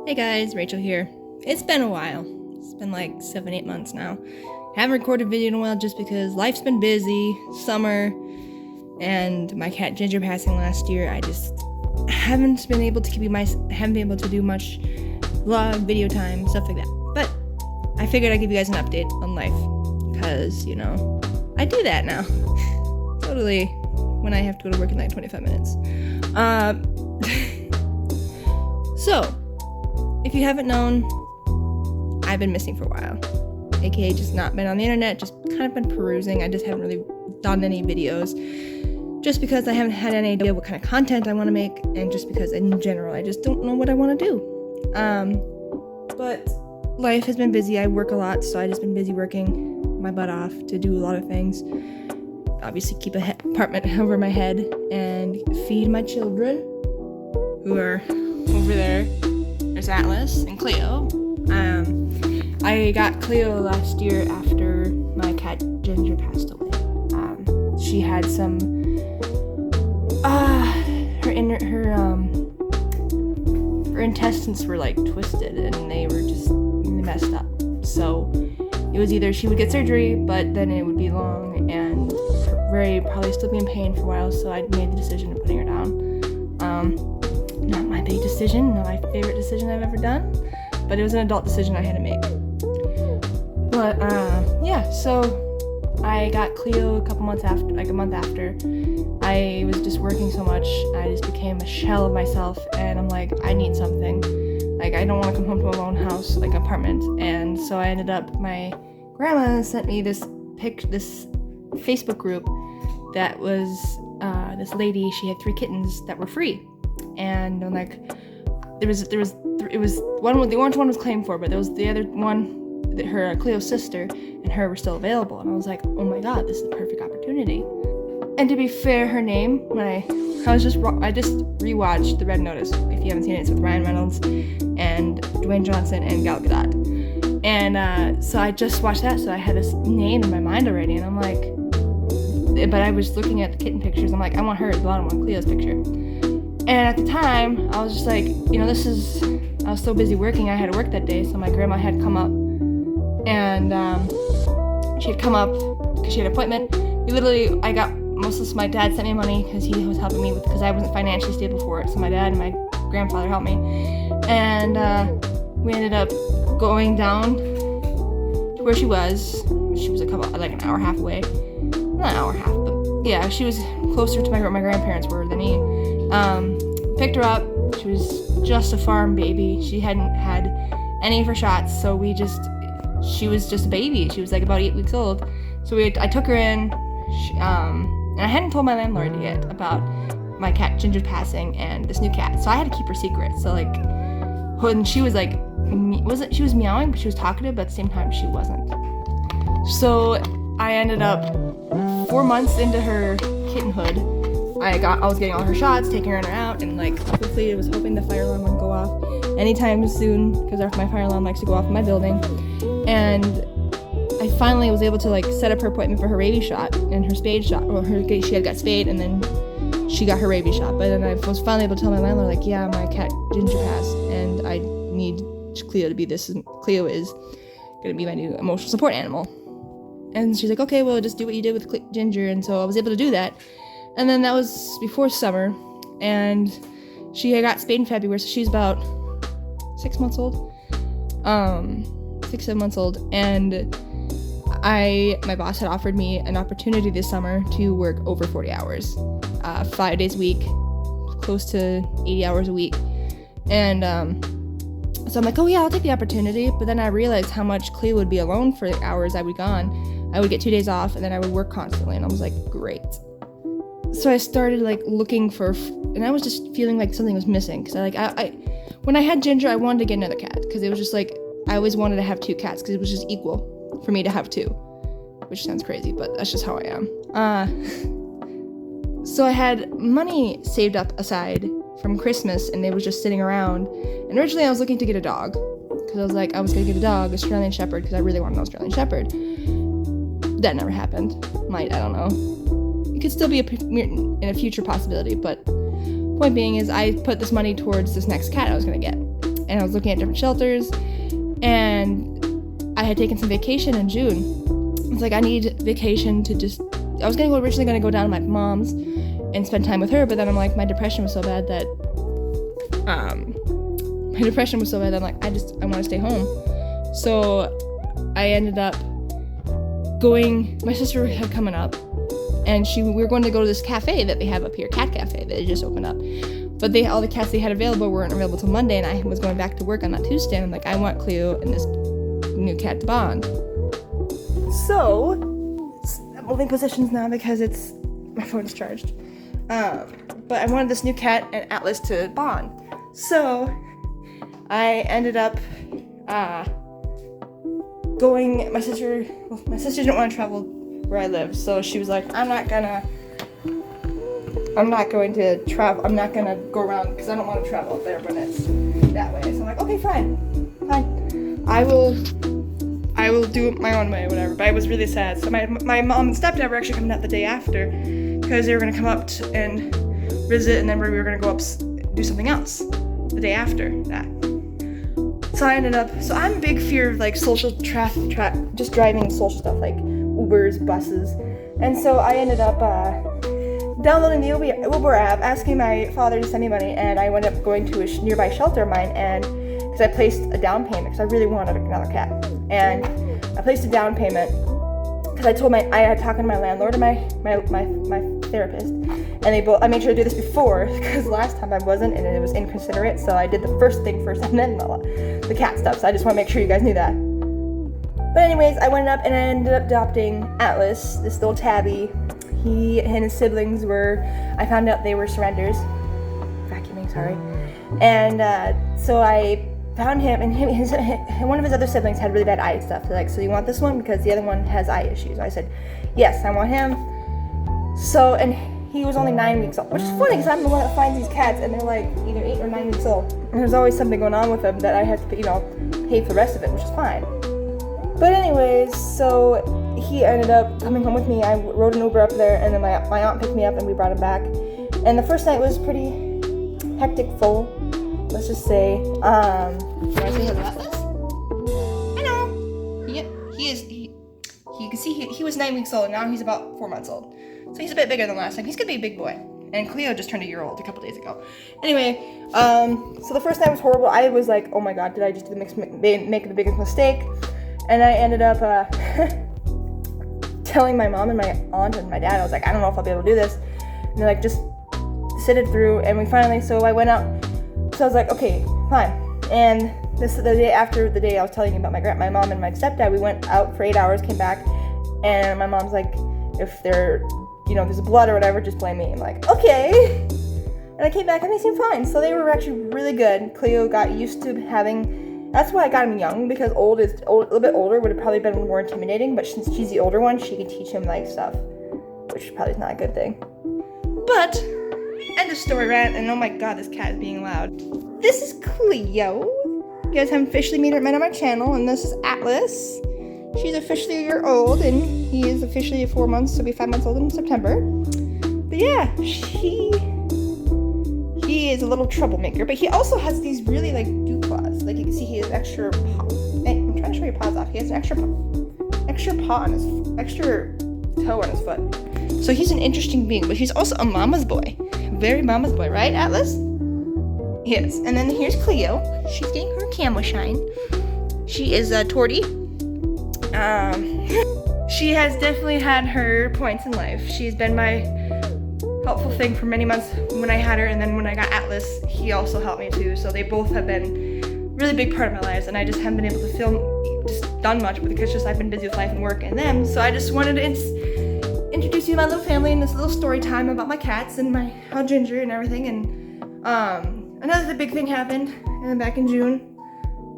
Hey guys, Rachel here. It's been a while. It's been like 7-8 months now. Haven't recorded a video in a while just because life's been busy, summer, and my cat Ginger passing last year. I just haven't been able to do much vlog, video time, stuff like that. But I figured I'd give you guys an update on life because, I do that now. Totally when I have to go to work in like 25 minutes. So, if you haven't known, I've been missing for a while. AKA just not been on the internet, just kind of been perusing. I just haven't really done any videos. Just because I haven't had any idea what kind of content I want to make, and just because in general I just don't know what I want to do. But life has been busy. I work a lot, so I've just been busy working my butt off to do a lot of things. Obviously keep a apartment over my head and feed my children, who are over there. There's Atlas and Cleo. I got Cleo last year after my cat Ginger passed away. She had some her intestines were like twisted and they were just messed up. So it was either she would get surgery, but then it would be long and probably still be in pain for a while. So I made the decision of putting her down. Not my big decision, not my favorite decision I've ever done, but it was an adult decision I had to make. But so I got Cleo a month after. I was just working so much, I just became a shell of myself, and I'm like, I need something. Like, I don't want to come home to a lone house, like apartment, and so I ended up, my grandma sent me this Facebook group that was, this lady, she had 3 kittens that were free. And I'm like, it was one, the orange one was claimed for, but there was the other one, her Cleo's sister and her were still available. And I was like, oh my god, this is the perfect opportunity. And to be fair, her name, I just rewatched The Red Notice. If you haven't seen it, it's with Ryan Reynolds and Dwayne Johnson and Gal Gadot. And so I just watched that, so I had this name in my mind already, and I'm like, but I was looking at the kitten pictures. I'm like, I want her as the bottom one, Cleo's picture. And at the time, I was just like, I was so busy working, I had to work that day, so my grandma had come up, and she had come up because she had an appointment. My dad sent me money because he was helping me because I wasn't financially stable for it, so my dad and my grandfather helped me. And we ended up going down to where she was. She was an hour and a half away. Not an hour and a half, but yeah, she was closer to my grandparents were than me. Picked her up. She was just a farm baby. She hadn't had any of her shots, so she was just a baby. She was like about 8 weeks old. So I took her in, and I hadn't told my landlord yet about my cat Ginger passing and this new cat, so I had to keep her secret. So like, when she was like, she was meowing, but she was talkative, but at the same time she wasn't. So I ended up 4 months into her kittenhood. I was getting all her shots, taking her in and out, and like quickly I was hoping the fire alarm wouldn't go off anytime soon because my fire alarm likes to go off in my building. And I finally was able to like set up her appointment for her rabies shot and her spade shot. Well, she had got spayed and then she got her rabies shot. But then I was finally able to tell my landlord, like, yeah, my cat Ginger passed and I need Cleo to be this. And Cleo is going to be my new emotional support animal. And she's like, okay, well, just do what you did with Ginger. And so I was able to do that. And then that was before summer, and she had got spayed in February, so she's about 6 months old, 6-7 months old, and my boss had offered me an opportunity this summer to work over 40 hours, 5 days a week, close to 80 hours a week, and so I'm like, oh yeah, I'll take the opportunity, but then I realized how much Cleo would be alone for the hours I'd be gone. I would get 2 days off, and then I would work constantly, and I was like, great. So I started like looking and I was just feeling like something was missing because when I had Ginger, I wanted to get another cat because it was just like I always wanted to have 2 cats because it was just equal for me to have 2, which sounds crazy, but that's just how I am. So I had money saved up aside from Christmas, and it was just sitting around. And originally I was looking to get a dog because I was like, I was gonna get a dog, Australian Shepherd, because I really wanted an Australian Shepherd. That never happened. I don't know. It could still be in a future possibility, but point being is I put this money towards this next cat I was going to get. and I was looking at different shelters, and I had taken some vacation in June. I was like, I need vacation to just, I was originally gonna go down to my mom's and spend time with her, but then I'm like, my depression was so bad that I'm like, I want to stay home. So I ended up going, my sister had coming up, and we were going to go to this cafe that they have up here, Cat Cafe, that just opened up. But all the cats they had available weren't available till Monday, and I was going back to work on that Tuesday, and I'm like, I want Cleo and this new cat to bond. So, I'm moving positions now because my phone's charged. But I wanted this new cat and Atlas to bond. So, I ended up going, my sister didn't want to travel where I live, so she was like, I'm not going to travel, I'm not gonna go around because I don't want to travel up there when it's that way. So I'm like, okay, fine. I will do it my own way, whatever. But I was really sad. So my mom and stepdad were actually coming out the day after because they were gonna come up and visit, and then we were gonna go up do something else the day after that. So I'm a big fear of like social traffic, just driving social stuff like Ubers, buses, and so I ended up downloading the Uber app, asking my father to send me money, and I ended up going to a nearby shelter of mine, and because I placed a down payment because I really wanted another cat, and I placed a down payment because I had talked to my landlord and my therapist, and I made sure to do this before because last time I wasn't, and it was inconsiderate, so I did the first thing first and then the cat stuff. So I just want to make sure you guys knew that. But anyways, I went up and I ended up adopting Atlas, this little tabby. He and his siblings I found out they were surrenders. Vacuuming, sorry. And so I found him, and one of his other siblings had really bad eye stuff. They're like, so you want this one? Because the other one has eye issues. I said, yes, I want him. So, and he was only 9 weeks old, which is funny because I'm the one that finds these cats, and they're like either 8 or 9 weeks old. And there's always something going on with them that I have to, pay for the rest of it, which is fine. But anyways, so he ended up coming home with me. I rode an Uber up there, and then my aunt picked me up, and we brought him back. And the first night was pretty hectic, full. Let's just say. Can I say hello, Atlas? Hello. You can see he was 9 weeks old, and now he's about 4 months old. So he's a bit bigger than last time. He's gonna be a big boy. And Cleo just turned a year old a couple days ago. Anyway, so the first night was horrible. I was like, oh my god, did I just make the biggest mistake? And I ended up telling my mom and my aunt and my dad, I was like, I don't know if I'll be able to do this. And they're like, just sit it through. And so I went out. So I was like, okay, fine. And the day after the day I was telling you about my mom and my stepdad, we went out for 8 hours, came back, and my mom's like, if there's blood or whatever, just blame me. I'm like, okay. And I came back and they seemed fine. So they were actually really good. Cleo got used to that's why I got him young, because a little bit older would have probably been more intimidating, but since she's the older one, she can teach him like stuff, which probably is not a good thing. But, end of story rant, and oh my god, this cat is being loud. This is Cleo. You guys have officially met on my channel, and this is Atlas. She's officially a year old, and he is officially 4 months, so he'll be 5 months old in September. But yeah, he is a little troublemaker, but he also has these really like dew claws. Like you can see he has extra paw. I'm trying to show your paws off. He has an extra paw on extra toe on his foot. So he's an interesting being, but he's also a mama's boy. Very mama's boy, right, Atlas? Yes. And then here's Cleo. She's getting her camo shine. She is a tortie. She has definitely had her points in life. She's been my helpful thing for many months when I had her, and then when I got Atlas, he also helped me too. So they both have been really big part of my lives, and I just haven't been able to done much because I've been busy with life and work and them. So I just wanted to introduce you to my little family and this little story time about my cats and how Ginger and everything. And another big thing happened back in June.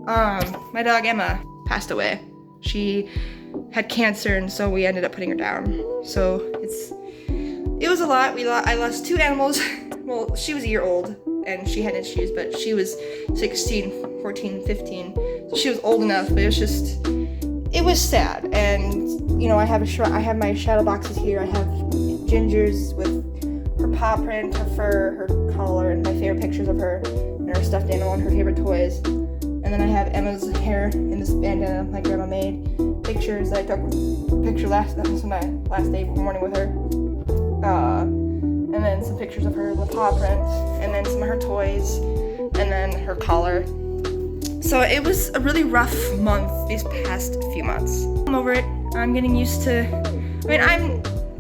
My dog Emma passed away. She had cancer, and so we ended up putting her down. So it was a lot. I lost 2 animals. Well, she was a year old and she had issues, but she was 16, 14, 15. So she was old enough, but it was sad. And I have my shadow boxes here. I have Ginger's with her paw print, her fur, her collar, and my favorite pictures of her and her stuffed animal and her favorite toys. And then I have Emma's hair in this bandana my grandma made. Pictures that I took. That was my last day morning with her. And then some pictures of her in the paw print. And then some of her toys. And then her collar. So it was a really rough month these past few months. I'm over it. I'm getting used to.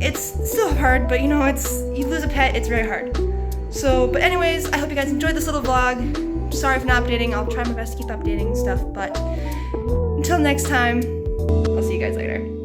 It's still hard, but you lose a pet, it's very hard. So, but anyways, I hope you guys enjoyed this little vlog. Sorry for not updating. I'll try my best to keep updating stuff, but until next time, I'll see you guys later.